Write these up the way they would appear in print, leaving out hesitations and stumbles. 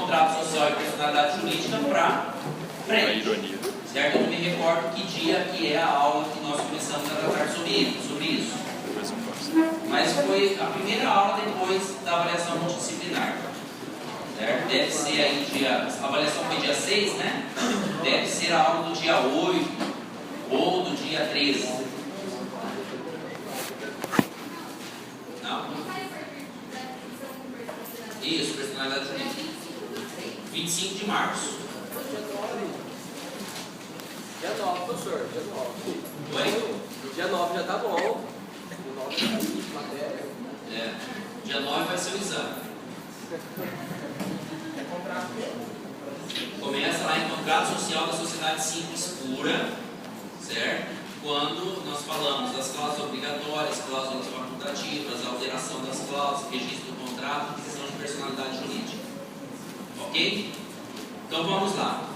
contrato social e personalidade jurídica para frente. Certo? Eu não me recordo que dia que é a aula que nós começamos a tratar sobre isso. Mas foi a primeira aula depois da avaliação multidisciplinar. Certo? Deve ser aí a avaliação foi dia 6, né? Deve ser a aula do dia 8 ou do dia 13. Não? Isso, personalidade jurídica. 25 de março. Dia 9, professor, dia 9. Oi? Dia 9 já tá bom. Dia 9 matéria. Dia 9 vai ser o exame. Começa lá em contrato social da sociedade simples pura, certo? Quando nós falamos das cláusulas obrigatórias, cláusulas facultativas, alteração das cláusulas, registro do contrato, aquisição de personalidade jurídica. Ok? Então vamos lá.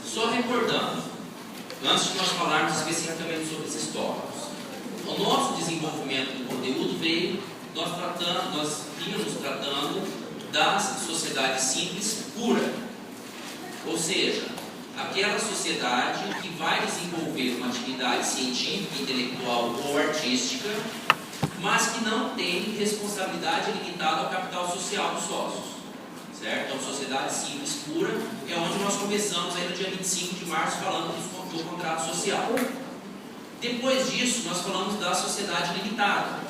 Só recordando, antes de nós falarmos especificamente sobre esses tópicos, o nosso desenvolvimento do conteúdo veio, nós vínhamos tratando da sociedade simples pura, ou seja, aquela sociedade que vai desenvolver uma atividade científica, intelectual ou artística, mas que não tem responsabilidade limitada ao capital social dos sócios. Certo? Então, sociedade simples pura é onde nós começamos aí no dia 25 de março falando do contrato social. Depois disso, nós falamos da sociedade limitada.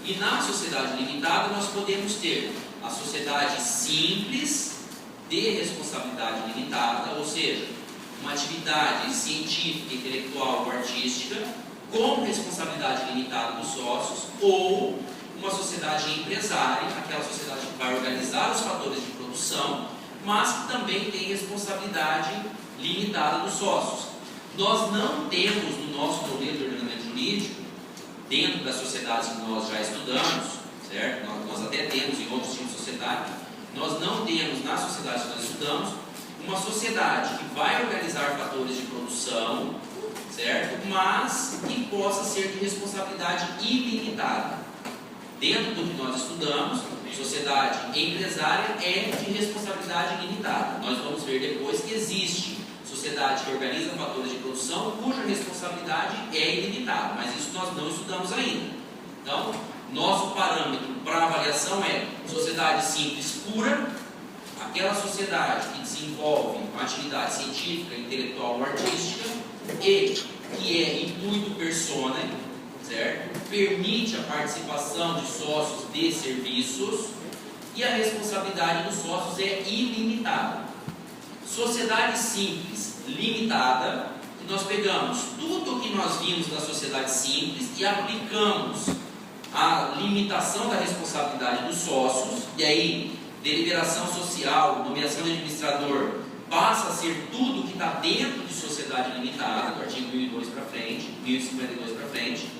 E na sociedade limitada nós podemos ter a sociedade simples de responsabilidade limitada, ou seja, uma atividade científica, intelectual ou artística com responsabilidade limitada dos sócios, ou uma sociedade empresária, aquela sociedade que vai organizar os fatores de produção, mas que também tem responsabilidade limitada dos sócios. Nós não temos no nosso modelo de ordenamento jurídico, dentro das sociedades que nós já estudamos, certo? Nós até temos em outros tipos de sociedade, nós não temos nas sociedades que nós estudamos uma sociedade que vai organizar fatores de produção, certo? Mas que possa ser de responsabilidade ilimitada. Dentro do que nós estudamos, sociedade empresária é de responsabilidade limitada. Nós vamos ver depois que existe sociedade que organiza fatores de produção cuja responsabilidade é ilimitada, mas isso nós não estudamos ainda. Então, nosso parâmetro para avaliação é sociedade simples pura, aquela sociedade que desenvolve uma atividade científica, intelectual ou artística e que é intuito personae, certo? Permite a participação de sócios de serviços e a responsabilidade dos sócios é ilimitada. Sociedade simples limitada, que nós pegamos tudo o que nós vimos da sociedade simples e aplicamos a limitação da responsabilidade dos sócios, e aí deliberação social, nomeação de administrador, passa a ser tudo que está dentro de sociedade limitada, do artigo 1002 para frente, 1052 para frente,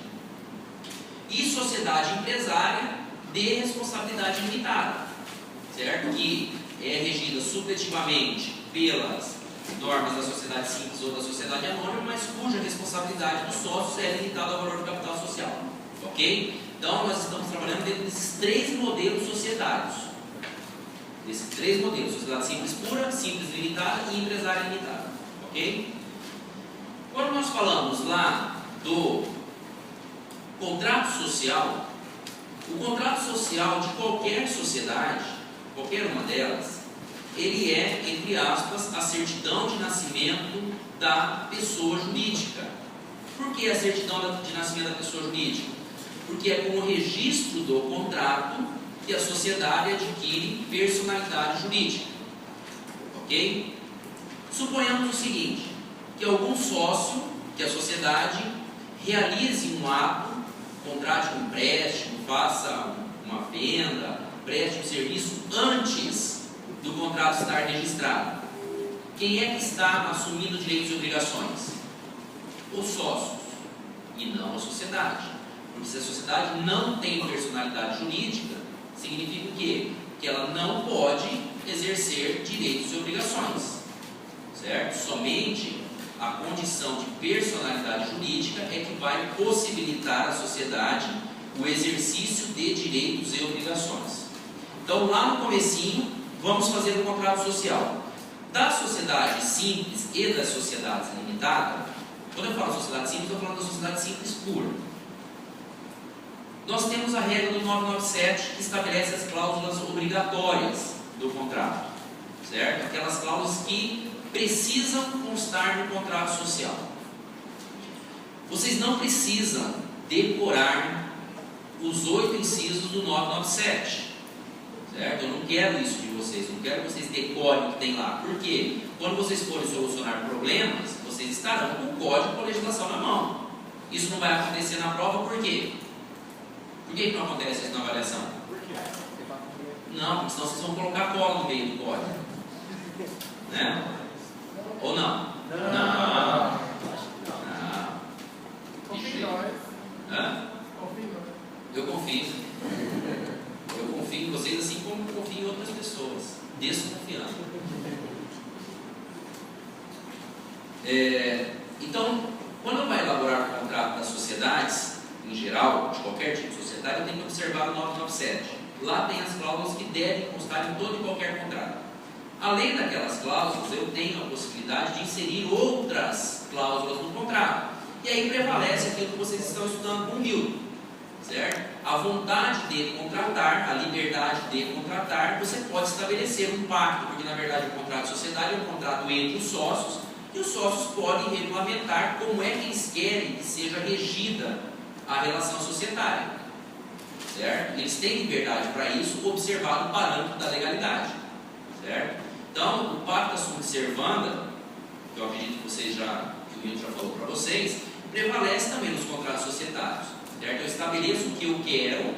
e sociedade empresária de responsabilidade limitada, certo? Que é regida subjetivamente pelas normas da sociedade simples ou da sociedade anônima, mas cuja responsabilidade dos sócios é limitada ao valor do capital social. Ok? Então, nós estamos trabalhando dentro desses três modelos societários. Desses três modelos: sociedade simples pura, simples limitada e empresária limitada. Ok? Quando nós falamos lá do contrato social, o contrato social de qualquer sociedade, qualquer uma delas, ele é, entre aspas, a certidão de nascimento da pessoa jurídica. Por que a certidão de nascimento da pessoa jurídica? Porque é com o registro do contrato que a sociedade adquire personalidade jurídica. Ok? Suponhamos o seguinte, que algum sócio, que a sociedade realize um ato, contrate um empréstimo, faça uma venda, preste um serviço antes do contrato estar registrado. Quem é que está assumindo direitos e obrigações? Os sócios, e não a sociedade. Porque se a sociedade não tem personalidade jurídica, significa o quê? Que ela não pode exercer direitos e obrigações, certo? Somente a condição de personalidade jurídica é que vai possibilitar à sociedade o exercício de direitos e obrigações. Então, lá no comecinho, vamos fazer o contrato social. Da sociedade simples e das sociedades limitadas, quando eu falo sociedade simples, eu estou falando da sociedade simples pura. Nós temos a regra do 997 que estabelece as cláusulas obrigatórias do contrato, certo? Aquelas cláusulas que precisam constar no contrato social. Vocês não precisam decorar os 8 incisos do 997, certo? Eu não quero isso de vocês, não quero que vocês decorem o que tem lá. Por quê? Quando vocês forem solucionar problemas, vocês estarão com o código com a legislação na mão. Isso não vai acontecer na prova, por quê? Por que não acontece isso na avaliação? Por quê? Não, porque senão vocês vão colocar cola no meio do código. Né? Ou não? Não. Confia em nós. Hã? Confia em nós. Eu confio. Eu confio em vocês assim como confio em outras pessoas. Desconfiando. Então, quando vai elaborar o contrato das sociedades, em geral, de qualquer tipo de sociedade, eu tenho que observar o 997. Lá tem as cláusulas que devem constar em todo e qualquer contrato. Além daquelas cláusulas, eu tenho a possibilidade de inserir outras cláusulas no contrato. E aí prevalece aquilo que vocês estão estudando com o Milton, certo? A vontade de contratar, a liberdade de contratar, você pode estabelecer um pacto, porque na verdade o contrato de sociedade é um contrato entre os sócios, e os sócios podem regulamentar como é que eles querem que seja regida a relação societária, certo? Eles têm liberdade para isso, observado o parâmetro da legalidade, certo? Então, o pacta sunt servanda, que eu acredito que vocês já, que o Milton já falou para vocês, prevalece também nos contratos societários, certo? Eu estabeleço o que eu quero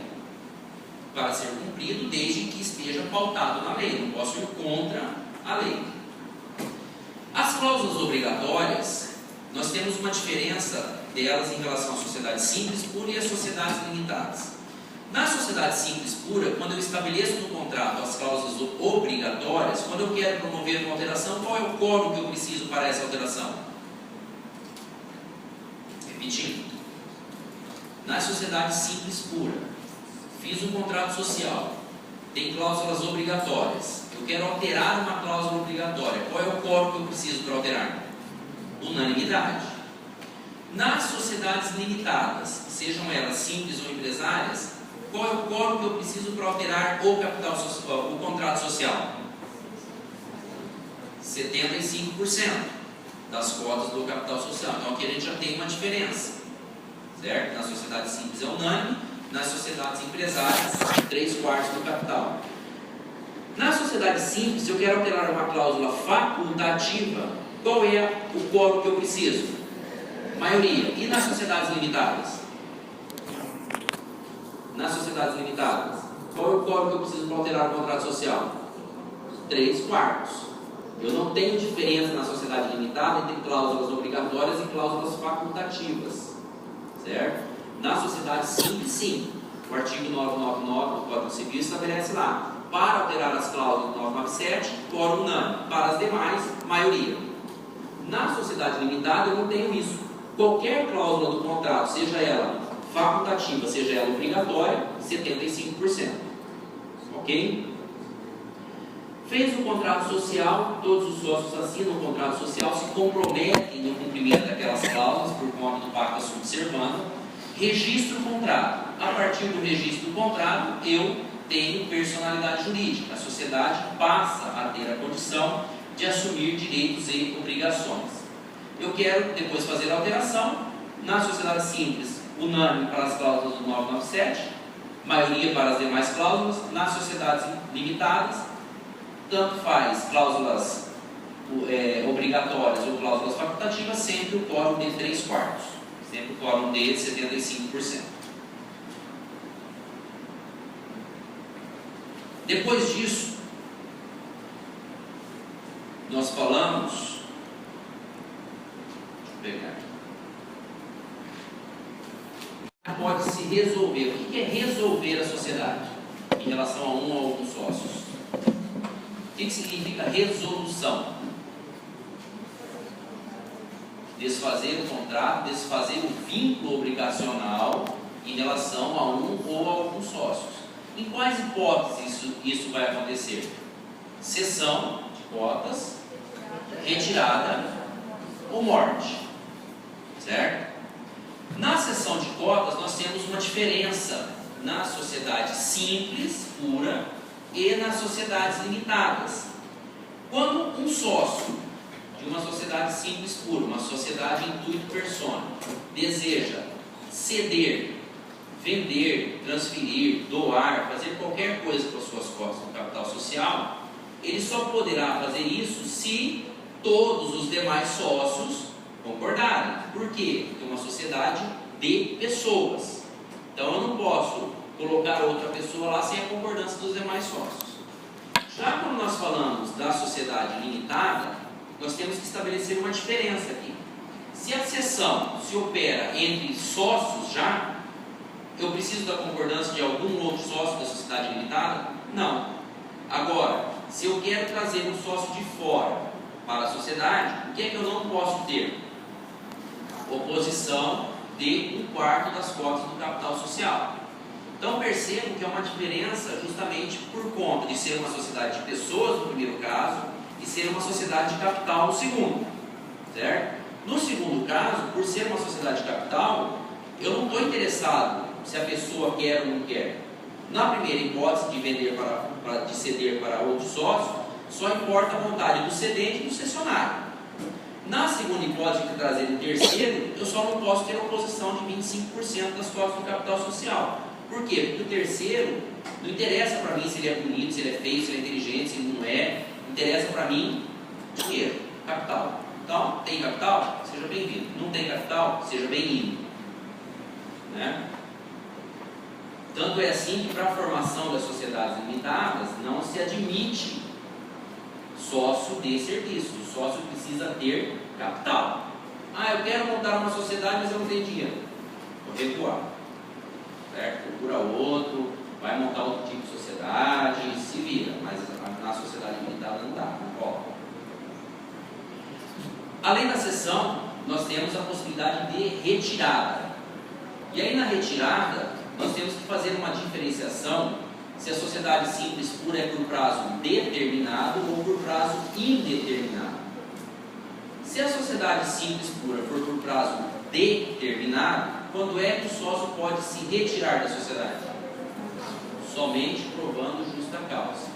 para ser cumprido, desde que esteja pautado na lei, não posso ir contra a lei. As cláusulas obrigatórias, nós temos uma diferença delas em relação à sociedade simples pura e às sociedades limitadas. Na sociedade simples pura, quando eu estabeleço no contrato as cláusulas obrigatórias, quando eu quero promover uma alteração, qual é o quórum que eu preciso para essa alteração? Repetindo. Na sociedade simples pura, fiz um contrato social, tem cláusulas obrigatórias, eu quero alterar uma cláusula obrigatória, qual é o quórum que eu preciso para alterar? Unanimidade. Nas sociedades limitadas, sejam elas simples ou empresárias, qual é o quórum que eu preciso para alterar o contrato social? 75% das cotas do capital social. Então aqui a gente já tem uma diferença, certo? Na sociedade simples é unânime, nas sociedades empresárias, 3/4 do capital. Na sociedade simples, se eu quero alterar uma cláusula facultativa, qual é o quórum que eu preciso? Maioria. E nas sociedades limitadas? Nas sociedades limitadas, qual é o quórum que eu preciso para alterar o contrato social? 3/4. Eu não tenho diferença na sociedade limitada entre cláusulas obrigatórias e cláusulas facultativas, certo? Na sociedade simples, sim. O artigo 999 do Código Civil estabelece lá, para alterar as cláusulas do 997, quórum unânime. Para as demais, maioria. Na sociedade limitada, eu não tenho isso. Qualquer cláusula do contrato, seja ela facultativa, seja ela obrigatória, 75%. Ok? Fez o contrato social, todos os sócios assinam o contrato social, se comprometem no cumprimento daquelas cláusulas por conta do pacta sunt servanda, registra o contrato. A partir do registro do contrato, eu tenho personalidade jurídica. A sociedade passa a ter a condição de assumir direitos e obrigações. Eu quero depois fazer a alteração. Na sociedade simples, unânime para as cláusulas do 997, maioria para as demais cláusulas. Nas sociedades limitadas, tanto faz cláusulas obrigatórias ou cláusulas facultativas, sempre o quórum de 3/4, sempre o quórum de 75%. Depois disso, nós falamos, deixa eu pegar aqui, pode se resolver. O que é resolver a sociedade em relação a um ou alguns sócios? O que significa resolução? Desfazer o contrato, desfazer o vínculo obrigacional em relação a um ou a alguns sócios. Em quais hipóteses isso vai acontecer? cessão de cotas, retirada ou morte, certo? Na cessão de cotas nós temos uma diferença na sociedade simples, pura, e nas sociedades limitadas. Quando um sócio de uma sociedade simples pura, uma sociedade intuito persona, deseja ceder, vender, transferir, doar, fazer qualquer coisa com as suas cotas no capital social, ele só poderá fazer isso se todos os demais sócios concordarem. Por quê? Porque é uma sociedade de pessoas. Então eu não posso colocar outra pessoa lá sem a concordância dos demais sócios. Já quando nós falamos da sociedade limitada, nós temos que estabelecer uma diferença aqui. Se a cessão se opera entre sócios já, eu preciso da concordância de algum outro sócio da sociedade limitada? Não. Agora, se eu quero trazer um sócio de fora para a sociedade, o que é que eu não posso ter? Oposição de 1/4 das cotas do capital social. Então percebam que é uma diferença justamente por conta de ser uma sociedade de pessoas no primeiro caso e ser uma sociedade de capital no segundo, certo? No segundo caso, por ser uma sociedade de capital, eu não estou interessado se a pessoa quer ou não quer. Na primeira hipótese de vender de ceder para outro sócio, só importa a vontade do cedente e do cessionário. Na segunda hipótese de trazer um terceiro, eu só não posso ter a oposição de 25% das cotas do capital social. Por quê? Porque o terceiro não interessa para mim se ele é bonito, se ele é feio, se ele é inteligente, se ele não é. Interessa para mim dinheiro, capital. Então, tem capital? Seja bem-vindo. Não tem capital? Seja bem-vindo. Né? Tanto é assim que para a formação das sociedades limitadas não se admite sócio de serviço. O sócio precisa ter capital. Ah, eu quero montar uma sociedade, mas eu não tenho dinheiro. Vou recuar. Certo? Procura outro, vai montar outro tipo de sociedade, se vira. Mas na sociedade limitada não dá, não rola. Além da cessão, nós temos a possibilidade de retirada. E aí na retirada, nós temos que fazer uma diferenciação se a sociedade simples pura é por prazo determinado ou por prazo indeterminado. Se a sociedade simples pura for por prazo determinado, quando é que o sócio pode se retirar da sociedade? Somente provando justa causa.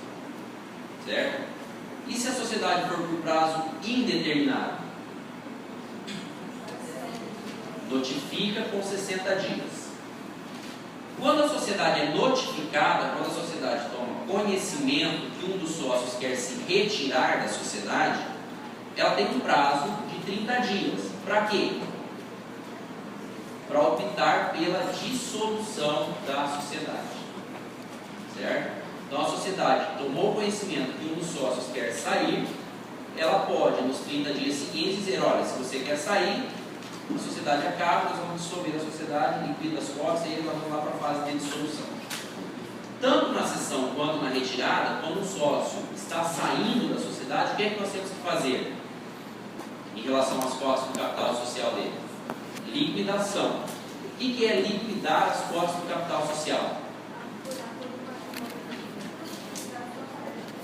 Certo? E se a sociedade for por prazo indeterminado? Notifica com 60 dias. Quando a sociedade é notificada, quando a sociedade toma conhecimento que um dos sócios quer se retirar da sociedade, ela tem um prazo de 30 dias. Para quê? Para optar pela dissolução da sociedade. Certo? Então a sociedade tomou conhecimento que um dos sócios quer sair, ela pode, nos 30 dias seguintes, dizer: olha, se você quer sair, a sociedade acaba, nós vamos dissolver a sociedade, liquida as cotas e aí nós vamos lá para a fase de dissolução. Tanto na cessão quanto na retirada, quando um sócio está saindo da sociedade, o que é que nós temos que fazer em relação às cotas do capital social dele? Liquidação. O que é liquidar as cotas do capital social?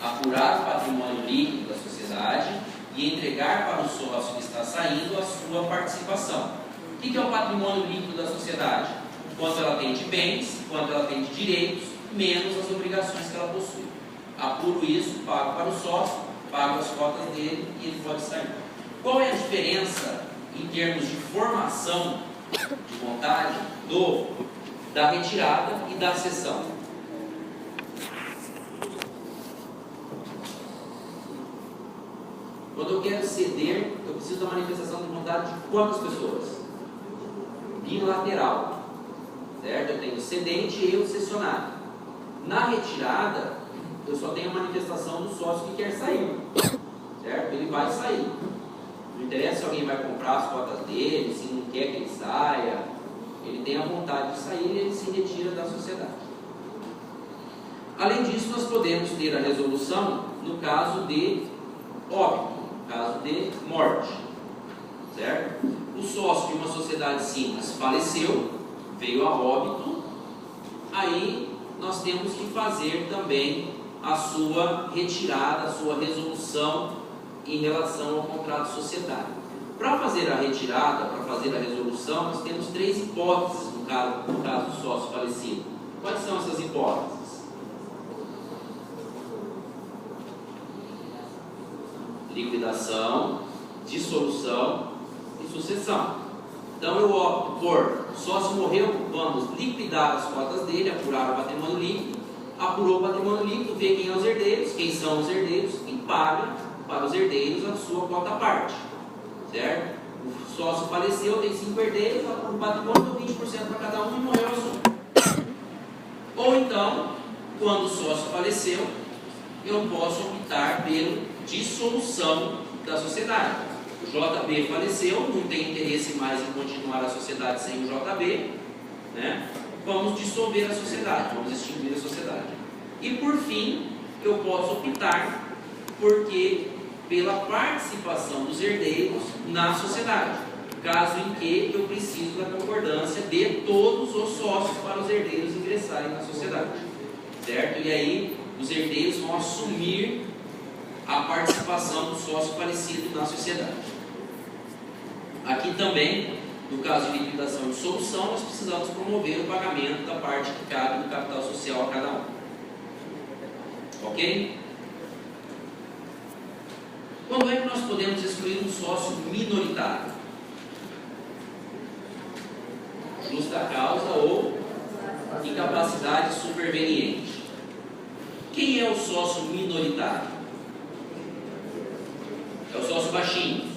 Apurar o patrimônio líquido da sociedade e entregar para o sócio que está saindo a sua participação. O que é o patrimônio líquido da sociedade? Quanto ela tem de bens, quanto ela tem de direitos, menos as obrigações que ela possui. Apuro isso, pago para o sócio, pago as cotas dele e ele pode sair. Qual é a diferença em termos de formação de vontade da retirada e da cessão? Quando eu quero ceder, eu preciso da manifestação de vontade de quantas pessoas? Bilateral. Certo? Eu tenho o cedente e eu o cessionário. Na retirada, eu só tenho a manifestação do sócio que quer sair. Certo? Ele vai sair. Não interessa se alguém vai comprar as cotas dele, se não quer que ele saia. Ele tem a vontade de sair e ele se retira da sociedade. Além disso, nós podemos ter a resolução no caso de óbito, no caso de morte. Certo? O sócio de uma sociedade simples faleceu, veio a óbito, aí nós temos que fazer também a sua retirada, a sua resolução em relação ao contrato societário. Para fazer a retirada, para fazer a resolução, nós temos 3 hipóteses no caso do sócio falecido. Quais são essas hipóteses? Liquidação, dissolução e sucessão. Então eu opto por, sócio morreu, vamos liquidar as cotas dele, apurar o patrimônio líquido, apurou o patrimônio líquido, vê quem são os herdeiros e paga para os herdeiros a sua cota à parte, certo? O sócio faleceu, tem 5 herdeiros, o patrimônio deu 20% para cada um e morreu o assunto. Ou então, quando o sócio faleceu, eu posso optar pela dissolução da sociedade. O JB faleceu, não tem interesse mais em continuar a sociedade sem o JB, né? Vamos dissolver a sociedade, vamos extinguir a sociedade. E por fim, eu posso optar pela participação dos herdeiros na sociedade, caso em que eu preciso da concordância de todos os sócios para os herdeiros ingressarem na sociedade, certo? E aí os herdeiros vão assumir a participação do sócio falecido na sociedade. Aqui também, no caso de liquidação e dissolução, nós precisamos promover o pagamento da parte que cabe do capital social a cada um. Ok? Quando é que nós podemos excluir um sócio minoritário? Justa causa ou incapacidade superveniente. Quem é o sócio minoritário? É o sócio baixinho.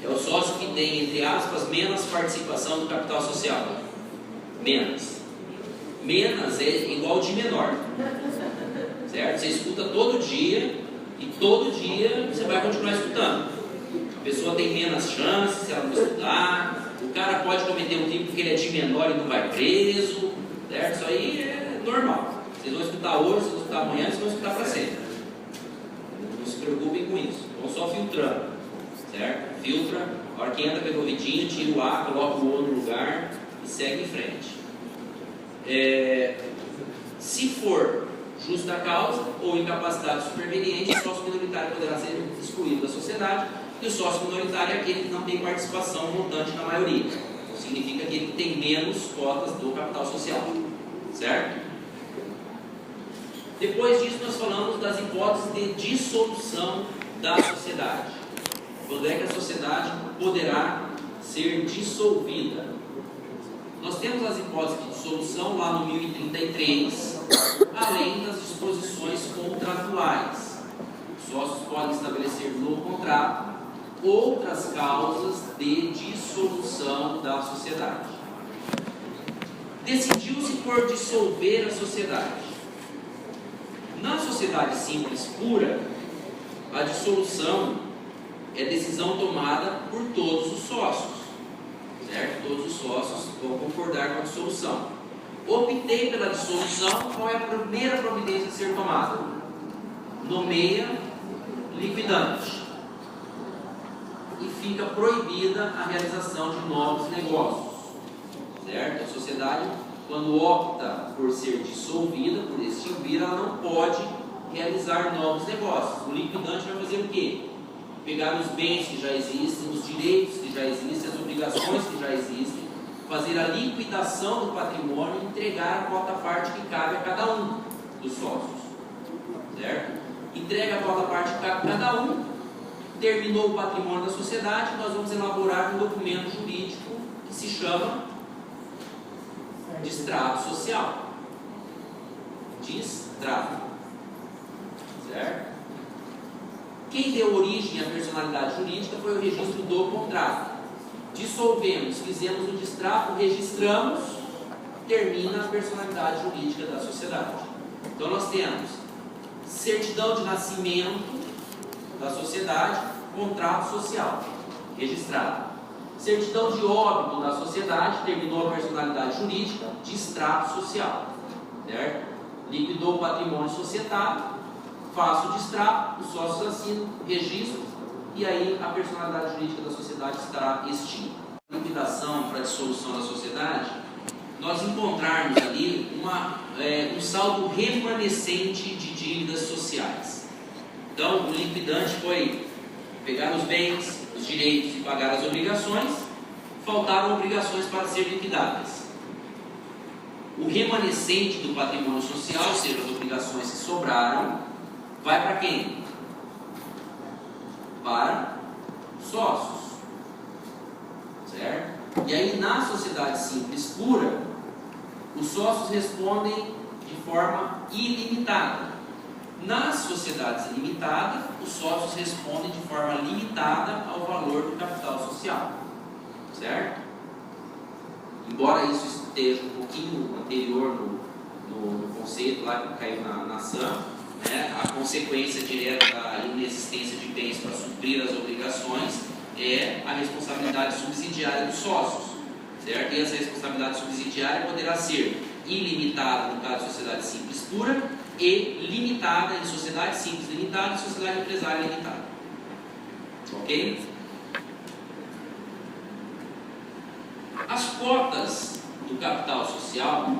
É o sócio que tem, entre aspas, menos participação do capital social. Menos. Menos é igual de menor. Certo? Você escuta todo dia e todo dia você vai continuar escutando. A pessoa tem menos chances se ela não estudar. O cara pode cometer um crime porque ele é de menor e não vai preso. Certo? Isso aí é normal. Vocês vão escutar hoje, vocês vão escutar amanhã, vocês vão escutar para sempre. Não se preocupem com isso. Vão só filtrando. Certo? Filtra, a hora que entra pelo ouvidinho, tira o A, coloca o O no lugar e segue em frente. Se for justa causa ou incapacidade superveniente, o sócio minoritário poderá ser excluído da sociedade, e o sócio minoritário é aquele que não tem participação montante na maioria. Então, significa aquele que tem menos cotas do capital social. Certo? Depois disso, nós falamos das hipóteses de dissolução da sociedade. Quando é que a sociedade poderá ser dissolvida? Nós temos as hipóteses de dissolução lá no 1033, além das disposições contratuais. Os sócios podem estabelecer no contrato outras causas de dissolução da sociedade. Decidiu-se por dissolver a sociedade. Na sociedade simples pura, a dissolução é decisão tomada por todos os sócios, certo? Todos os sócios vão concordar com a dissolução. Optei pela dissolução, qual é a primeira providência a ser tomada? Nomeia liquidante. E fica proibida a realização de novos negócios, certo? A sociedade, quando opta por ser dissolvida, por extinguir, ela não pode realizar novos negócios. O liquidante vai fazer o quê? Pegar os bens que já existem, os direitos que já existem, as obrigações que já existem, fazer a liquidação do patrimônio e entregar a cota parte que cabe a cada um dos sócios, certo? Entrega a cota parte que cabe a cada um, terminou o patrimônio da sociedade, nós vamos elaborar um documento jurídico que se chama distrato social. Distrato. Certo? Quem deu origem à personalidade jurídica foi o registro do contrato. Dissolvemos, fizemos o distrato, registramos, termina a personalidade jurídica da sociedade. Então nós temos certidão de nascimento da sociedade, contrato social, registrado. Certidão de óbito da sociedade, terminou a personalidade jurídica, distrato social. Certo? Liquidou o patrimônio societário, faço o distrato, os sócios assinam, registro, e aí a personalidade jurídica da sociedade estará extinta. Liquidação para dissolução da sociedade nós encontrarmos ali um saldo remanescente de dívidas sociais. Então, o liquidante foi pegar os bens, os direitos e pagar as obrigações, faltaram obrigações para ser liquidadas. O remanescente do patrimônio social, ou seja, as obrigações que sobraram, vai para quem? Para sócios, certo? E aí, na sociedade simples pura, os sócios respondem de forma ilimitada. Nas sociedades limitadas, os sócios respondem de forma limitada ao valor do capital social, certo? Embora isso esteja um pouquinho anterior no conceito lá que caiu na SAM, né, a consequência direta da inexistência de bens para suprir as obrigações é a responsabilidade subsidiária dos sócios, certo? E essa responsabilidade subsidiária poderá ser ilimitada no caso de sociedade simples pura e limitada em sociedade simples limitada e sociedade empresária limitada. Ok? As cotas do capital social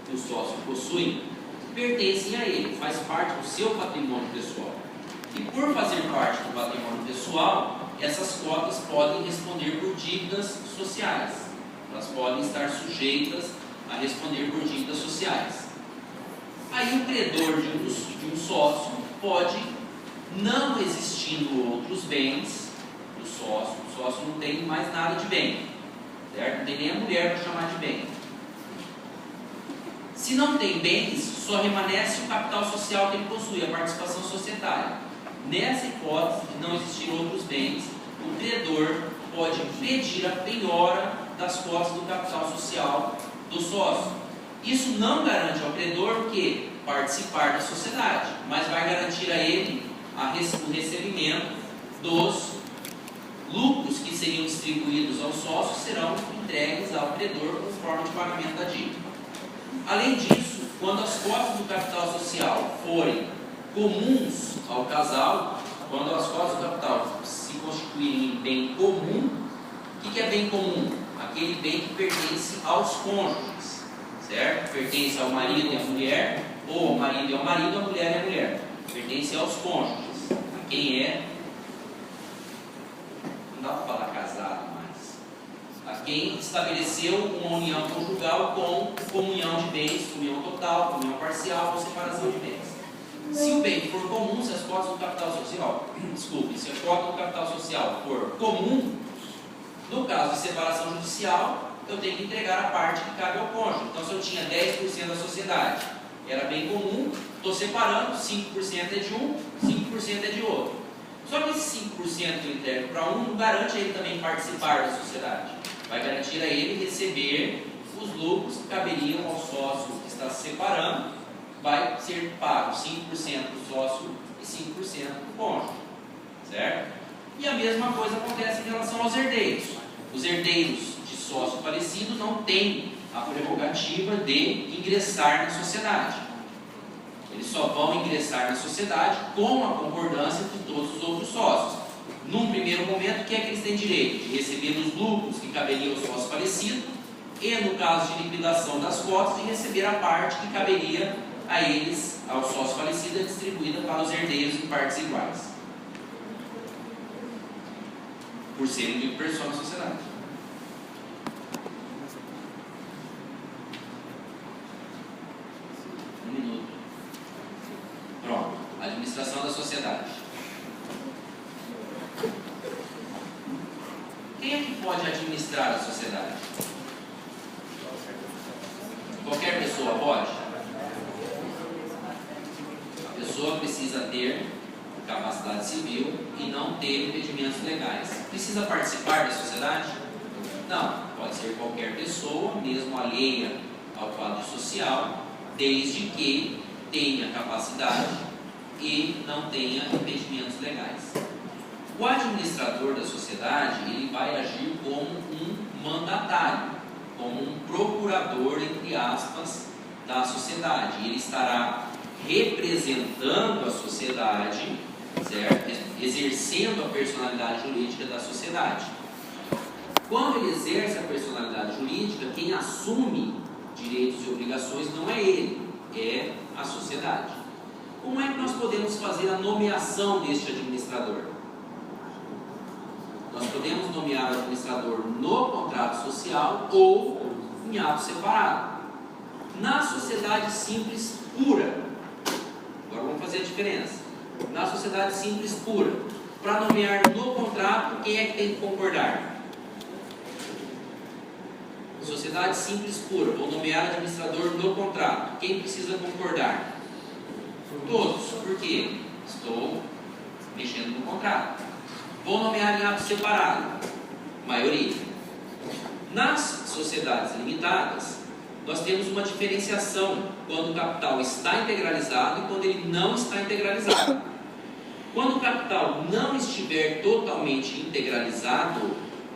que o sócio possui pertencem a ele, faz parte do seu patrimônio pessoal. E por fazer parte do patrimônio pessoal, essas cotas podem responder por dívidas sociais. Elas podem estar sujeitas a responder por dívidas sociais. Aí o credor de um sócio pode, não existindo outros bens do sócio, o sócio não tem mais nada de bem, certo? Não tem nem a mulher para chamar de bem. Se não tem bens, só remanesce o capital social que ele possui, a participação societária. Nessa hipótese de não existir outros bens, o credor pode pedir a penhora das cotas do capital social do sócio. Isso não garante ao credor que participar da sociedade, mas vai garantir a ele o recebimento dos lucros que seriam distribuídos aos sócios, serão entregues ao credor como forma de pagamento da dívida. Além disso, quando as cotas do capital social forem comuns ao casal, quando as cotas do capital se constituírem em bem comum, o que é bem comum? Aquele bem que pertence aos cônjuges, certo? Pertence ao marido e à mulher, ou ao marido e ao marido, à mulher e à mulher. Pertence aos cônjuges, a quem é, não dá para falar casado mais, a quem estabeleceu uma união conjugal com comunhão de bens, comunhão total, comunhão parcial ou separação de bens. Se o bem for comum, se as cotas do capital social, se a cota do capital social for comum, no caso de separação judicial, eu tenho que entregar a parte que cabe ao cônjuge. Então, se eu tinha 10% da sociedade, era bem comum, estou separando, 5% é de um, 5% é de outro. Só que esse 5% que eu entrego para um não garante a ele também participar da sociedade. Vai garantir a ele receber os lucros que caberiam ao sócio que está se separando. Vai ser pago 5% do sócio e 5% do cônjuge, certo? E a mesma coisa acontece em relação aos herdeiros. Os herdeiros de sócio falecido não têm a prerrogativa de ingressar na sociedade. Eles só vão ingressar na sociedade com a concordância de todos os outros sócios. Num primeiro momento, o que é que eles têm direito? De receber os lucros que caberiam ao sócio falecido e, no caso de liquidação das cotas, de receber a parte que caberia a eles, ao sócio falecido, é distribuída para os herdeiros em partes iguais, por serem de pessoa na sociedade. Um minuto. Pronto. Administração da sociedade. Quem é que pode administrar a sociedade? Qualquer pessoa pode? A pessoa precisa ter capacidade civil e não ter impedimentos legais. Precisa participar da sociedade? Não, pode ser qualquer pessoa, mesmo alheia ao quadro social, desde que tenha capacidade e não tenha impedimentos legais. O administrador da sociedade, ele vai agir como um mandatário, como um procurador, entre aspas, da sociedade. Ele estará representando a sociedade, certo? Exercendo a personalidade jurídica da sociedade. Quando ele exerce a personalidade jurídica, quem assume direitos e obrigações não é ele, é a sociedade. Como é que nós podemos fazer a nomeação deste administrador? Nós podemos nomear o administrador no contrato social ou em ato separado. Na sociedade simples pura, agora vamos fazer a diferença. Na sociedade simples pura, para nomear no contrato, quem é que tem que concordar? Sociedade simples pura, vou nomear administrador no contrato. Quem precisa concordar? Todos. Por quê? Estou mexendo no contrato. Vou nomear em ato separado. Maioria. Nas sociedades limitadas, nós temos uma diferenciação quando o capital está integralizado e quando ele não está integralizado. Quando o capital não estiver totalmente integralizado,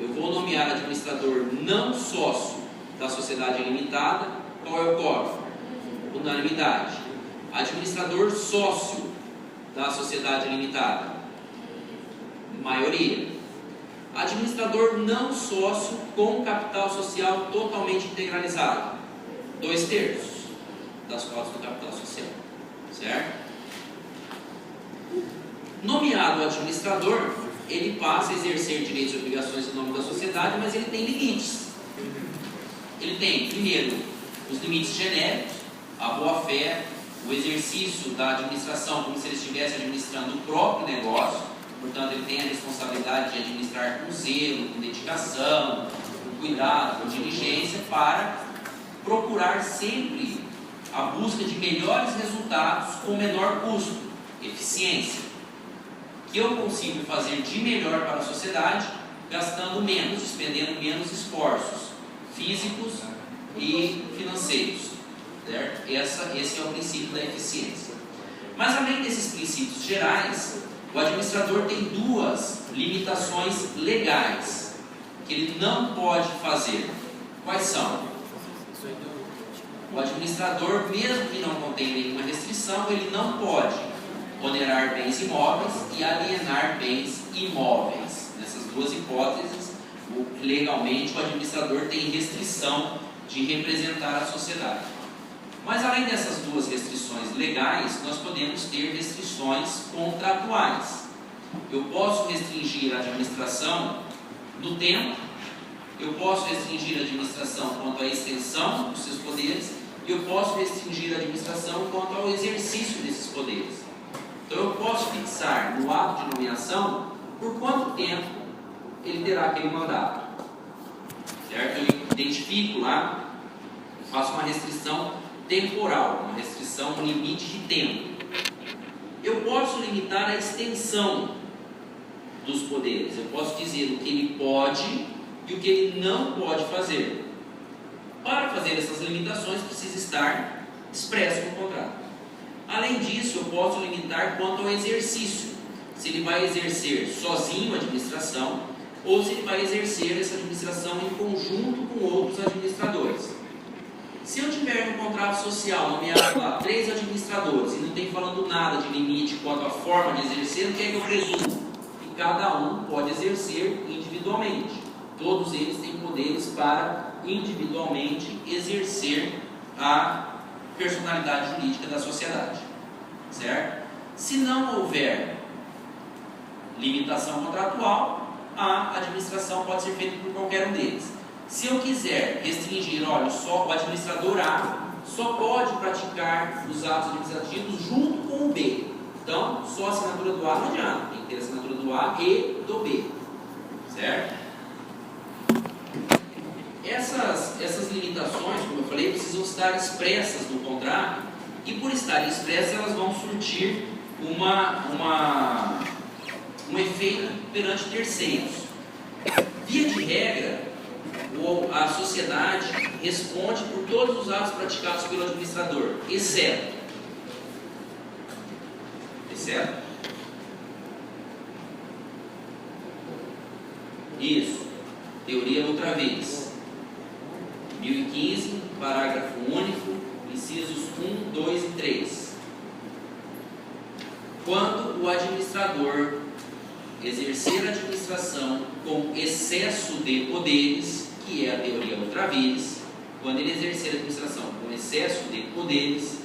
eu vou nomear administrador não sócio da sociedade limitada. Qual é o quórum? Unanimidade. Administrador sócio da sociedade limitada. Maioria. Administrador não sócio com capital social totalmente integralizado. 2/3 das cotas do capital social. Certo? Nomeado administrador, ele passa a exercer direitos e obrigações em nome da sociedade, mas ele tem limites. Ele tem, primeiro, os limites genéricos, a boa-fé, o exercício da administração como se ele estivesse administrando o próprio negócio. Portanto, ele tem a responsabilidade de administrar com zelo, com dedicação, com cuidado, com diligência, para procurar sempre a busca de melhores resultados com menor custo, eficiência. Que eu consigo fazer de melhor para a sociedade, gastando menos, despendendo menos esforços físicos e financeiros. Certo? Esse é o princípio da eficiência. Mas além desses princípios gerais, o administrador tem duas limitações legais que ele não pode fazer. Quais são? O administrador, mesmo que não contenha nenhuma restrição, ele não pode onerar bens imóveis e alienar bens imóveis. Nessas duas hipóteses, legalmente o administrador tem restrição de representar a sociedade. Mas além dessas duas restrições legais, nós podemos ter restrições contratuais. Eu posso restringir a administração no tempo, eu posso restringir a administração quanto à extensão dos seus poderes, e eu posso restringir a administração quanto ao exercício desses poderes. Então eu posso fixar no ato de nomeação por quanto tempo ele terá aquele mandato. Certo? Eu identifico lá, faço uma restrição temporal, uma restrição, um limite de tempo. Eu posso limitar a extensão dos poderes. Eu posso dizer o que ele pode e o que ele não pode fazer. Para fazer essas limitações, precisa estar expresso no contrato. Além disso, eu posso limitar quanto ao exercício. Se ele vai exercer sozinho a administração ou se ele vai exercer essa administração em conjunto com outros administradores. Se eu tiver no contrato social nomeado lá 3 administradores e não tem falando nada de limite quanto à forma de exercer, o que é que eu presumo? Que cada um pode exercer individualmente. Todos eles têm poderes para individualmente exercer a personalidade jurídica da sociedade. Certo? Se não houver limitação contratual, a administração pode ser feita por qualquer um deles. Se eu quiser restringir, olha, só o administrador A só pode praticar os atos administrativos junto com o B. Então, só a assinatura do A não adianta, tem que ter a assinatura do A e do B. Certo? Essas limitações, como eu falei, precisam estar expressas no contrato, e por estarem expressas, elas vão surtir um efeito perante terceiros. Via de regra, a sociedade responde por todos os atos praticados pelo administrador, exceto isso, teoria outra vez, 1015, parágrafo único, incisos 1, 2 e 3. Quando o administrador exercer a administração com excesso de poderes, que é a teoria outra vez, quando ele exercer a administração com excesso de poderes,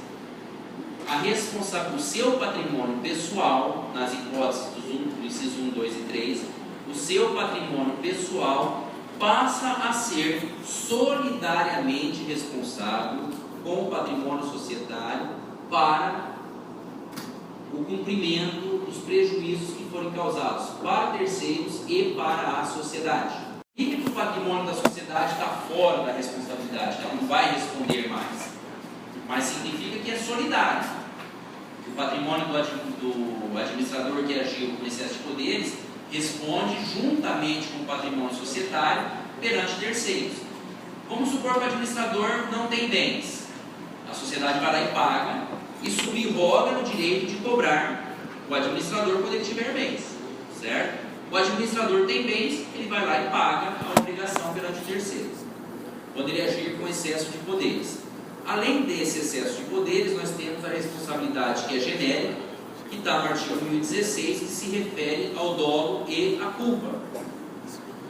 o seu patrimônio pessoal, nas hipóteses do inciso 1, 2 e 3, o seu patrimônio pessoal passa a ser solidariamente responsável com o patrimônio societário para o cumprimento dos prejuízos que forem causados para terceiros e para a sociedade. E que o patrimônio da sociedade está fora da responsabilidade, ela não vai responder mais, mas significa que é solidário. O patrimônio do administrador que agiu com excesso de poderes responde juntamente com o patrimônio societário perante terceiros. Vamos supor que o administrador não tem bens, a sociedade vai lá e paga e subroga no direito de cobrar o administrador quando ele tiver bens, certo? O administrador tem bens, ele vai lá e paga a obrigação perante terceiros, quando ele agir com excesso de poderes. Além desse excesso de poderes, nós temos a responsabilidade que é genérica, que está no artigo 1016, que se refere ao dolo e à culpa.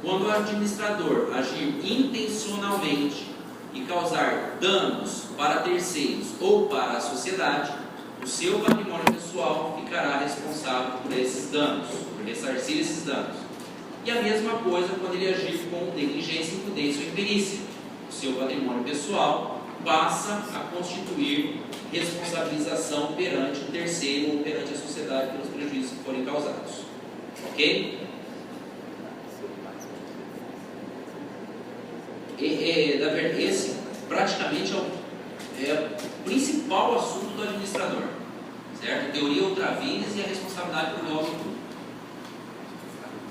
Quando o administrador agir intencionalmente e causar danos para terceiros ou para a sociedade, o seu patrimônio pessoal ficará responsável por esses danos, por ressarcir esses danos. E a mesma coisa quando ele agir com negligência, imprudência ou imperícia. O seu patrimônio pessoal passa a constituir responsabilização perante o terceiro ou perante a sociedade pelos prejuízos que forem causados. Ok? Esse praticamente é o principal assunto do administrador, certo? Teoria ultra vires e a responsabilidade por dolo e culpa.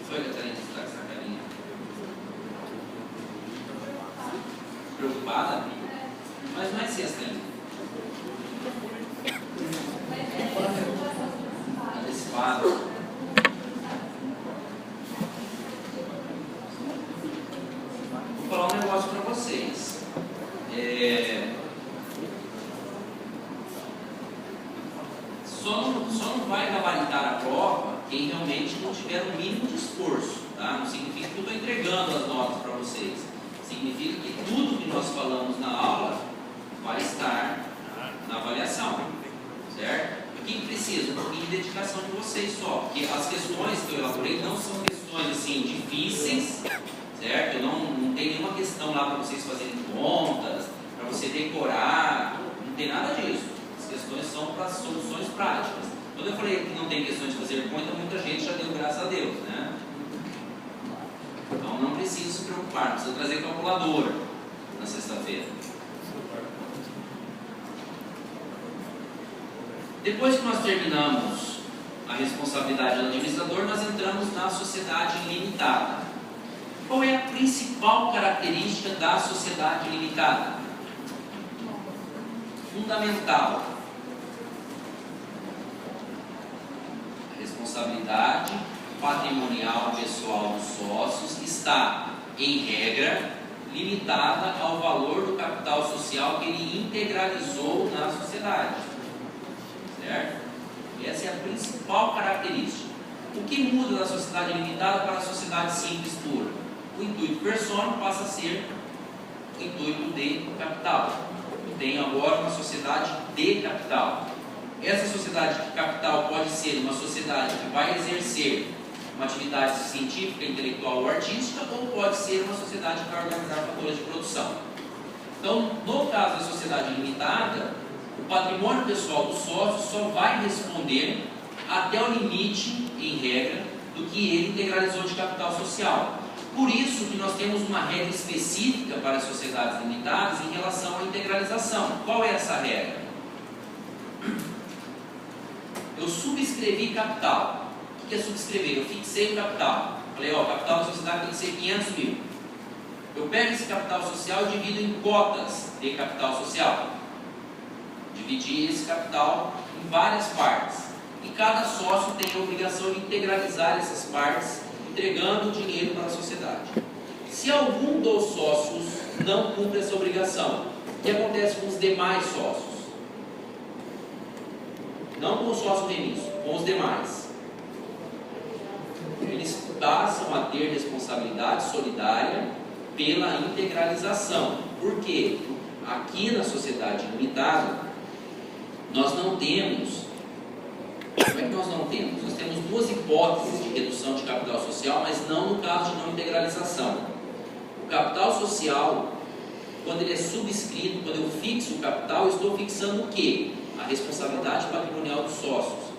Foi, Catarina, que está com essa carinha? Preocupada? Mas não é sexta ainda. Antecipado. Vou falar um negócio para vocês. Só não vai gabaritar a prova quem realmente não tiver o mínimo de esforço, tá? Não significa que eu estou entregando as notas para vocês. Significa que tudo que nós falamos na aula vai estar na avaliação, certo? O que precisa? Um pouquinho de dedicação de vocês só, porque as questões que eu elaborei não são questões assim difíceis, certo? Eu não tem nenhuma questão lá para vocês fazerem contas, para você decorar, não tem nada disso. As questões são para soluções práticas. Quando eu falei que não tem questões de fazer conta, muita gente já deu graças a Deus, né? Então não precisa se preocupar, não precisa trazer calculadora na sexta-feira. Depois que nós terminamos a responsabilidade do administrador, nós entramos na sociedade limitada. Qual é a principal característica da sociedade limitada? Fundamental. A responsabilidade patrimonial pessoal dos sócios está, em regra, limitada ao valor do capital social que ele integralizou na sociedade. Certo? Essa é a principal característica. O que muda da sociedade limitada para a sociedade simples pura? O intuito persona passa a ser o intuito de capital. Eu tenho agora uma sociedade de capital. Essa sociedade de capital pode ser uma sociedade que vai exercer uma atividade científica, intelectual ou artística, ou pode ser uma sociedade que vai organizar fatores de produção. Então, no caso da sociedade limitada, o patrimônio pessoal do sócio só vai responder até o limite, em regra, do que ele integralizou de capital social. Por isso que nós temos uma regra específica para as sociedades limitadas em relação à integralização. Qual é essa regra? Eu subscrevi capital. O que é subscrever? Eu fixei o capital. Falei, ó, o capital da sociedade tem que ser 500 mil. Eu pego esse capital social e divido em cotas de capital social. Dividi esse capital em várias partes. E cada sócio tem a obrigação de integralizar essas partes, entregando o dinheiro para a sociedade. Se algum dos sócios não cumpre essa obrigação, o que acontece com os demais sócios? Não com o sócio remissor, com os demais. Eles passam a ter responsabilidade solidária pela integralização. Por quê? Aqui na sociedade limitada, nós não temos. Como é que nós não temos? Nós temos duas hipóteses de redução de capital social, mas não no caso de não integralização. O capital social, quando ele é subscrito, quando eu fixo o capital, eu estou fixando o quê? A responsabilidade patrimonial dos sócios.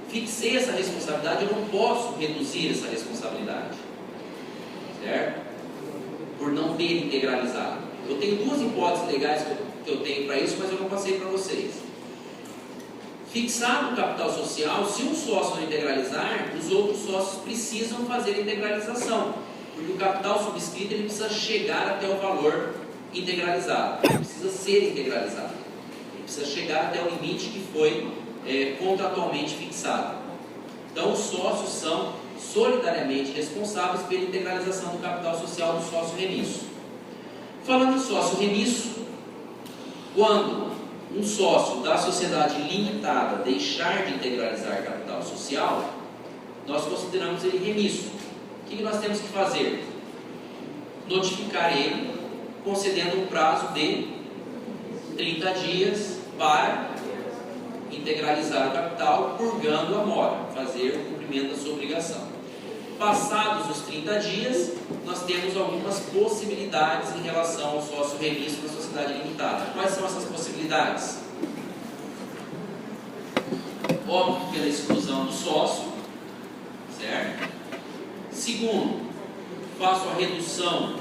Fixei essa responsabilidade, eu não posso reduzir essa responsabilidade, certo? Por não ter integralizado. Eu tenho duas hipóteses legais que eu tenho para isso, mas eu não passei para vocês. Fixado o capital social, se um sócio não integralizar, os outros sócios precisam fazer a integralização, porque o capital subscrito ele precisa chegar até o valor integralizado, ele precisa ser integralizado, ele precisa chegar até o limite que foi contratualmente fixado. Então os sócios são solidariamente responsáveis pela integralização do capital social do sócio remisso. Falando em sócio remisso, quando um sócio da sociedade limitada deixar de integralizar capital social, nós consideramos ele remisso. O que nós temos que fazer? Notificar ele, concedendo um prazo de 30 dias para integralizar o capital, purgando a mora, fazer o cumprimento da sua obrigação. Passados os 30 dias, nós temos algumas possibilidades em relação ao sócio remisso na sociedade limitada. Quais são essas possibilidades? Óbvio, pela exclusão do sócio, certo? Segundo, faço a redução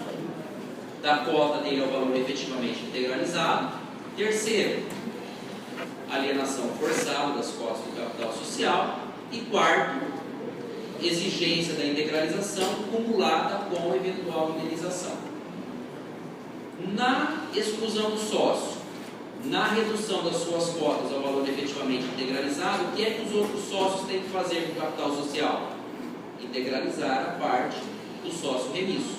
da cota dele ao valor efetivamente integralizado. Terceiro, alienação forçada das cotas do capital social. E quarto, exigência da integralização cumulada com eventual indenização. Na exclusão do sócio, na redução das suas cotas ao valor efetivamente integralizado, o que é que os outros sócios têm que fazer com o capital social? Integralizar a parte do sócio remisso,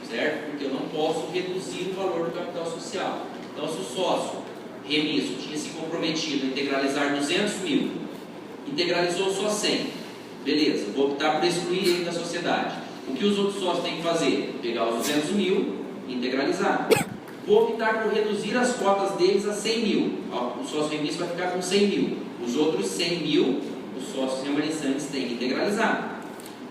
certo? Porque eu não posso reduzir o valor do capital social. Então, se o sócio remisso tinha se comprometido a integralizar 200 mil, integralizou só 100, beleza, vou optar por excluir ele da sociedade. O que os outros sócios têm que fazer? Pegar os 200 mil e integralizar. Vou optar por reduzir as cotas deles a 100 mil. O sócio remisso vai ficar com 100 mil. Os outros 100 mil, os sócios remanescentes têm que integralizar.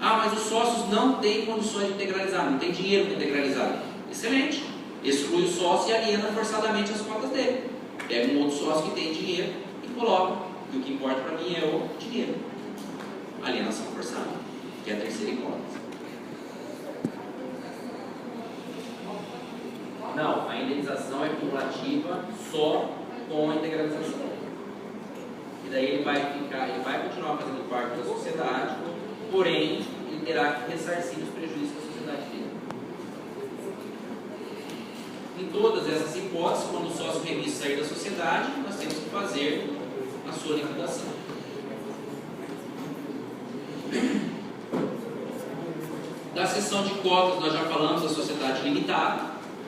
Ah, mas os sócios não têm condições de integralizar, não tem dinheiro para integralizar. Excelente. Exclui o sócio e aliena forçadamente as cotas dele. Pega um outro sócio que tem dinheiro e coloca. E o que importa para mim é o dinheiro. Alienação forçada, que é a terceira hipótese. Não, a indenização é cumulativa só com a integralização. E daí ele vai continuar fazendo parte da sociedade, porém ele terá que ressarcir os prejuízos da sociedade dele. Em todas essas hipóteses, quando o sócio remisso sair da sociedade, nós temos que fazer a sua liquidação. Da cessão de cotas, nós já falamos da sociedade limitada,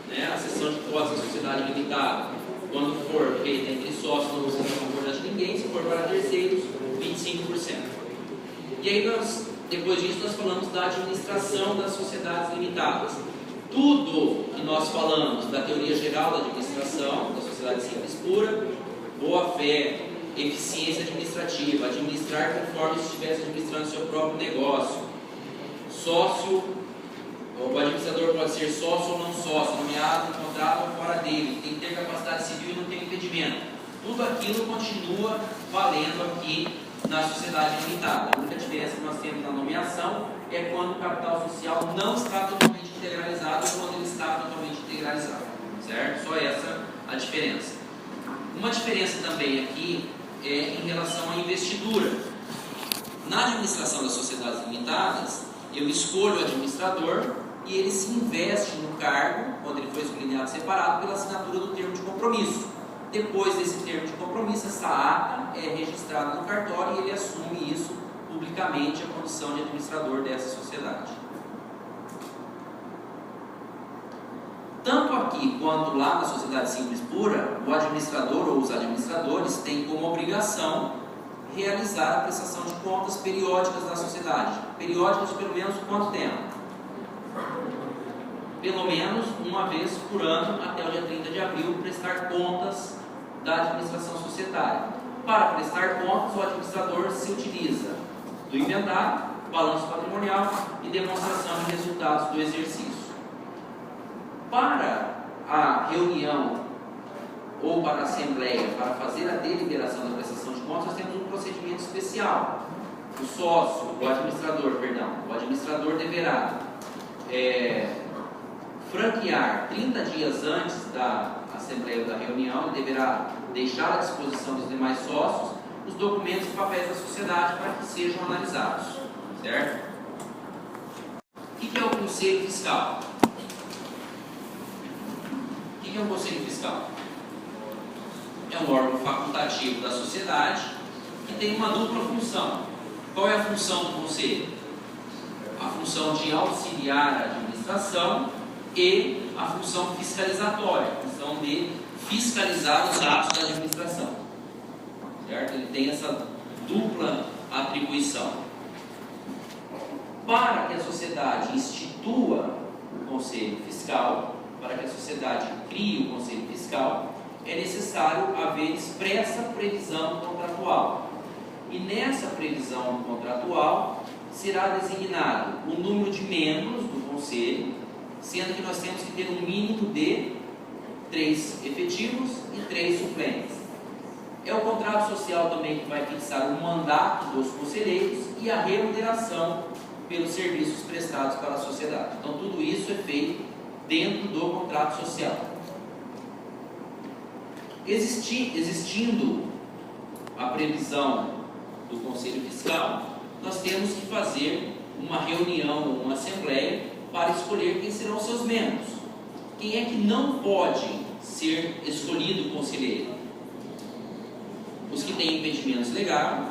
né? A cessão de cotas da sociedade limitada, quando for feita entre sócios, não será concordante de ninguém, se for para terceiros, 25%. E aí, depois disso, nós falamos da administração das sociedades limitadas. Tudo que nós falamos da teoria geral da administração, da sociedade simples pura, boa-fé, eficiência administrativa, administrar conforme se estivesse administrando seu próprio negócio, sócio, o administrador pode ser sócio ou não sócio, nomeado em contrato ou fora dele, tem que ter capacidade civil e não tem impedimento. Tudo aquilo continua valendo aqui na sociedade limitada. A única diferença que nós temos na nomeação é quando o capital social não está totalmente integralizado ou quando ele está totalmente integralizado, certo? Só essa a diferença. Uma diferença também aqui é em relação à investidura. Na administração das sociedades limitadas, eu escolho o administrador e ele se investe no cargo, quando ele foi escolhido separado, pela assinatura do termo de compromisso. Depois desse termo de compromisso, essa ata é registrada no cartório e ele assume isso publicamente, a condição de administrador dessa sociedade. Tanto aqui quanto lá na sociedade simples pura, o administrador ou os administradores têm como obrigação realizar a prestação de contas periódicas da sociedade. Periódicas de pelo menos quanto tempo? pelo menos uma vez por ano, até o dia 30 de abril, prestar contas da administração societária. Para prestar contas, o administrador se utiliza do inventário, balanço patrimonial e demonstração de resultados do exercício. Para a reunião ou para a assembleia, para fazer a deliberação da prestação de contas, nós temos um procedimento especial. O administrador deverá franquear 30 dias antes da assembleia ou da reunião, ele deverá deixar à disposição dos demais sócios os documentos e papéis da sociedade para que sejam analisados, certo? O que é o Conselho Fiscal? O que é o Conselho Fiscal? É um órgão facultativo da sociedade que tem uma dupla função. Qual é a função do Conselho? A função de auxiliar a administração e a função fiscalizatória, a função de fiscalizar os atos da administração. Certo? Ele tem essa dupla atribuição. Para que a sociedade institua o Conselho Fiscal, para que a sociedade crie o Conselho Fiscal, é necessário haver expressa previsão contratual. E nessa previsão contratual será designado o número de membros do Conselho, sendo que nós temos que ter um mínimo de 3 efetivos e 3 suplentes. É o contrato social também que vai fixar o mandato dos conselheiros e a remuneração pelos serviços prestados para a sociedade. Então, tudo isso é feito dentro do contrato social. Existindo a previsão do Conselho Fiscal, nós temos que fazer uma reunião, uma assembleia, para escolher quem serão os seus membros. Quem é que não pode ser escolhido conselheiro? Os que têm impedimentos legais,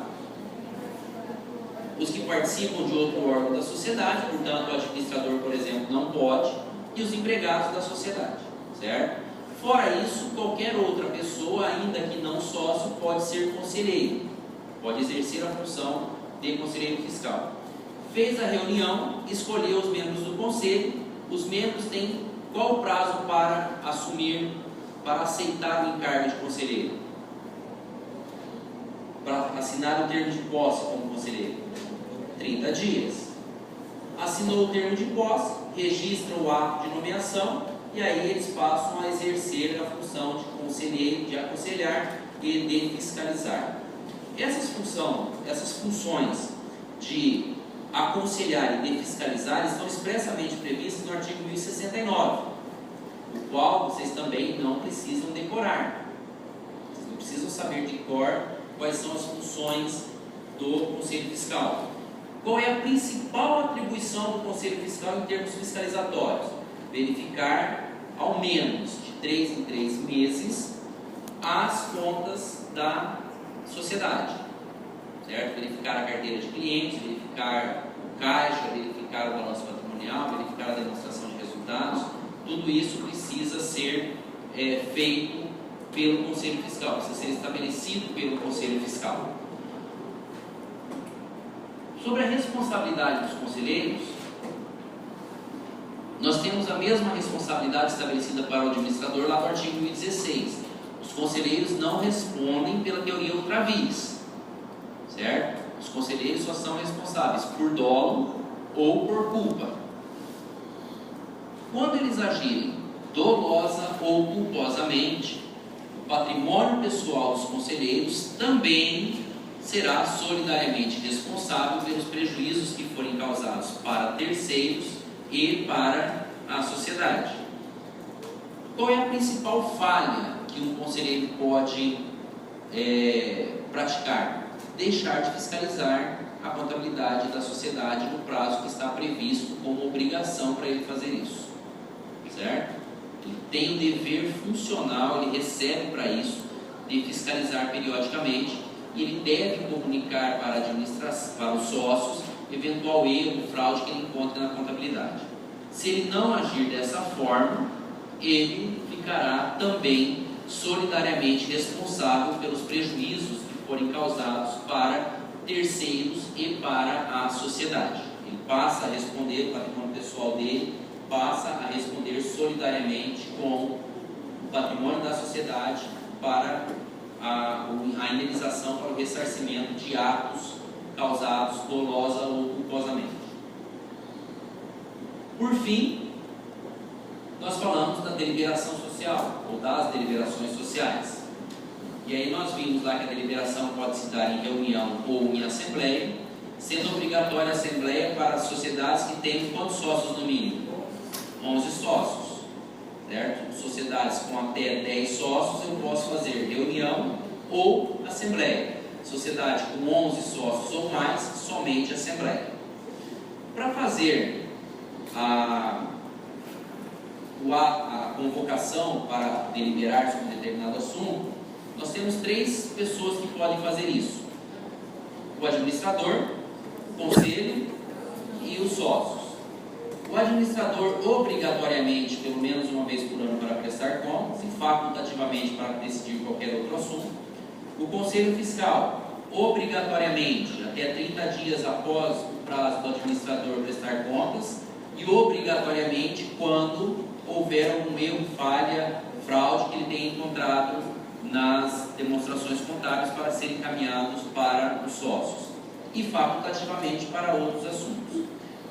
os que participam de outro órgão da sociedade, portanto o administrador, por exemplo, não pode, e os empregados da sociedade, certo? Fora isso, qualquer outra pessoa, ainda que não sócio, pode ser conselheiro, pode exercer a função de conselheiro fiscal. Fez a reunião, escolheu os membros do conselho. Os membros têm qual o prazo para assumir, para aceitar o encargo de conselheiro? Para assinar o termo de posse como conselheiro? 30 dias. Assinou o termo de posse, registra o ato de nomeação e aí eles passam a exercer a função de conselheiro, de aconselhar e de fiscalizar. Essas funções de aconselhar e de fiscalizar estão expressamente previstas no artigo 1069, o qual vocês também não precisam decorar. Vocês não precisam saber de cor quais são as funções do Conselho Fiscal. Qual é a principal atribuição do Conselho Fiscal em termos fiscalizatórios? Verificar, ao menos de 3 em 3 meses, as contas da sociedade, certo? Verificar a carteira de clientes, verificar o caixa, verificar o balanço patrimonial, verificar a demonstração de resultados. Tudo isso precisa ser feito pelo Conselho Fiscal, precisa ser estabelecido pelo Conselho Fiscal. Sobre a responsabilidade dos conselheiros, nós temos a mesma responsabilidade estabelecida para o administrador lá no artigo 1016. Os conselheiros não respondem pela teoria ultra vires, certo? Os conselheiros só são responsáveis por dolo ou por culpa. Quando eles agirem dolosa ou culposamente, o patrimônio pessoal dos conselheiros também será solidariamente responsável pelos prejuízos que forem causados para terceiros e para a sociedade. Qual é a principal falha que um conselheiro pode praticar? Deixar de fiscalizar a contabilidade da sociedade no prazo que está previsto como obrigação para ele fazer isso, certo? Ele tem o dever funcional, ele recebe para isso, de fiscalizar periodicamente, e ele deve comunicar para a administração, para os sócios, eventual erro, fraude que ele encontre na contabilidade. Se ele não agir dessa forma, ele ficará também solidariamente responsável pelos prejuízos que forem causados para terceiros e para a sociedade. Ele passa a responder o patrimônio pessoal dele passa a responder solidariamente com o patrimônio da sociedade para a indenização para o ressarcimento de atos causados dolosa ou culposamente. Por fim, nós falamos da deliberação social, ou das deliberações sociais. E aí nós vimos lá que a deliberação pode se dar em reunião ou em assembleia, sendo obrigatória a assembleia para as sociedades que tenham quantos sócios no mínimo? 11 sócios. Certo? Sociedades com até 10 sócios eu posso fazer reunião ou assembleia. Sociedade com 11 sócios ou mais, somente assembleia. Para fazer a convocação para deliberar sobre determinado assunto, nós temos 3 pessoas que podem fazer isso: o administrador, o conselho e os sócios. O administrador, obrigatoriamente, pelo menos uma vez por ano para prestar contas, e facultativamente para decidir qualquer outro assunto. O conselho fiscal, obrigatoriamente, até 30 dias após o prazo do administrador prestar contas, e obrigatoriamente quando houver algum erro, falha, fraude que ele tenha encontrado nas demonstrações contábeis para serem encaminhados para os sócios, e facultativamente para outros assuntos.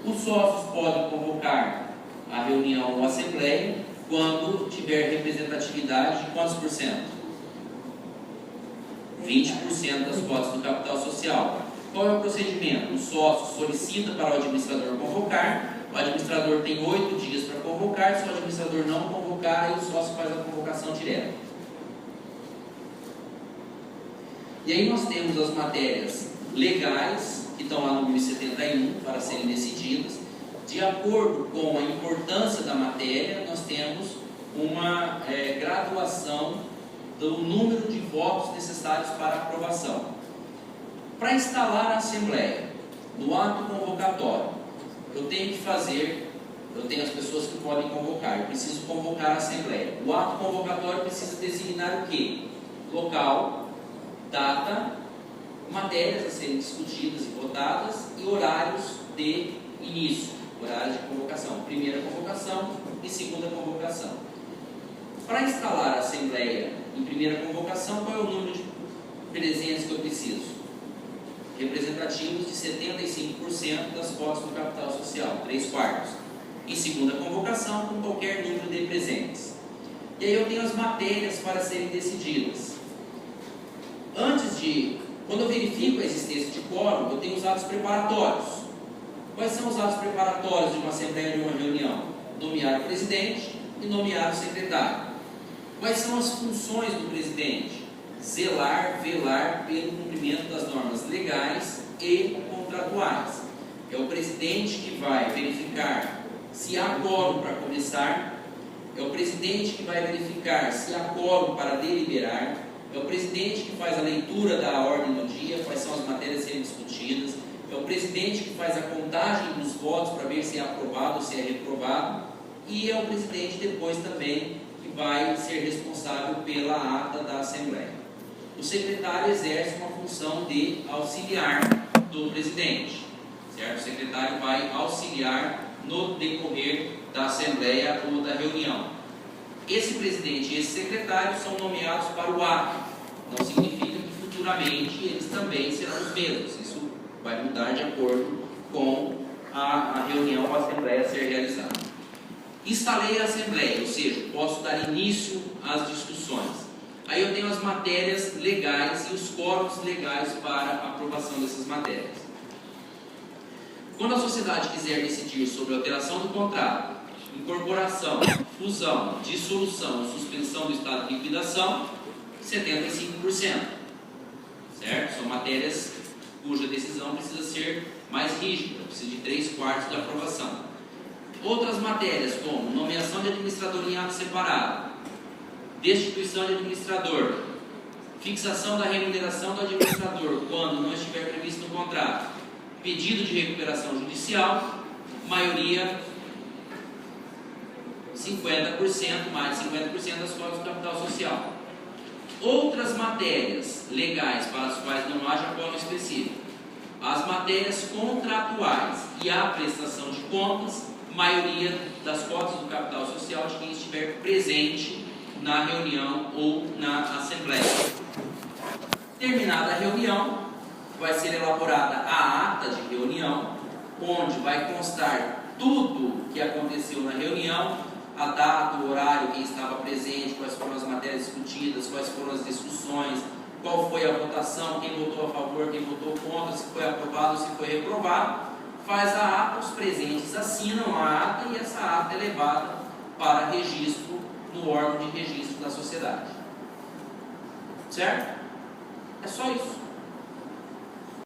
Os sócios podem convocar a reunião ou assembleia quando tiver representatividade de quantos por cento? 20% das cotas do capital social. Qual é o procedimento? O sócio solicita para o administrador convocar, o administrador tem 8 dias para convocar, se o administrador não convocar, aí o sócio faz a convocação direta. E aí nós temos as matérias legais, que estão lá no 1071 para serem decididas. De acordo com a importância da matéria, nós temos uma graduação do número de votos necessários para aprovação. Para instalar a assembleia, no ato convocatório, eu tenho as pessoas que podem convocar, eu preciso convocar a assembleia. O ato convocatório precisa designar o quê? Local, data, matérias a serem discutidas e votadas e horários de início, horários de convocação, primeira convocação e segunda convocação. Para instalar a assembleia em primeira convocação, qual é o número de presentes que eu preciso? Representativos de 75% das cotas do capital social, 3/4. Em segunda convocação, com qualquer número de presentes. E aí eu tenho as matérias para serem decididas. Quando eu verifico a existência de quórum, eu tenho os atos preparatórios. Quais são os atos preparatórios de uma assembleia ou de uma reunião? Nomear o presidente e nomear o secretário. Quais são as funções do presidente? Velar pelo cumprimento das normas legais e contratuais. É o presidente que vai verificar se há quórum para começar, é o presidente que vai verificar se há quórum para deliberar, é o presidente que faz a leitura da ordem do dia, quais são as matérias a serem discutidas, é o presidente que faz a contagem dos votos para ver se é aprovado ou se é reprovado, e é o presidente depois também que vai ser responsável pela ata da Assembleia. O secretário exerce uma função de auxiliar do presidente, certo? O secretário vai auxiliar no decorrer da Assembleia ou da reunião. Esse presidente e esse secretário são nomeados para o ato. Não significa que futuramente eles também serão os mesmos. Isso vai mudar de acordo com a reunião ou a Assembleia a ser realizada. Instalei a Assembleia, ou seja, posso dar início às discussões. Aí eu tenho as matérias legais e os quórums legais para a aprovação dessas matérias. Quando a sociedade quiser decidir sobre a alteração do contrato, incorporação, fusão, dissolução ou suspensão do estado de liquidação, 75%. Certo? São matérias cuja decisão precisa ser mais rígida, precisa de 3/4 da aprovação. Outras matérias como nomeação de administrador em ato separado, destituição de administrador, fixação da remuneração do administrador quando não estiver previsto no contrato, pedido de recuperação judicial, maioria 50%, mais de 50% das cotas do capital social. Outras matérias legais para as quais não haja quórum específico, as matérias contratuais e a prestação de contas, maioria das cotas do capital social de quem estiver presente na reunião ou na assembleia. Terminada a reunião, vai ser elaborada a ata de reunião, onde vai constar tudo que aconteceu na reunião, a data, o horário, quem estava presente, quais foram as matérias discutidas, quais foram as discussões, qual foi a votação, quem votou a favor, quem votou contra, se foi aprovado, se foi reprovado. Faz a ata, os presentes assinam a ata e essa ata é levada para registro no órgão de registro da sociedade. Certo? É só isso.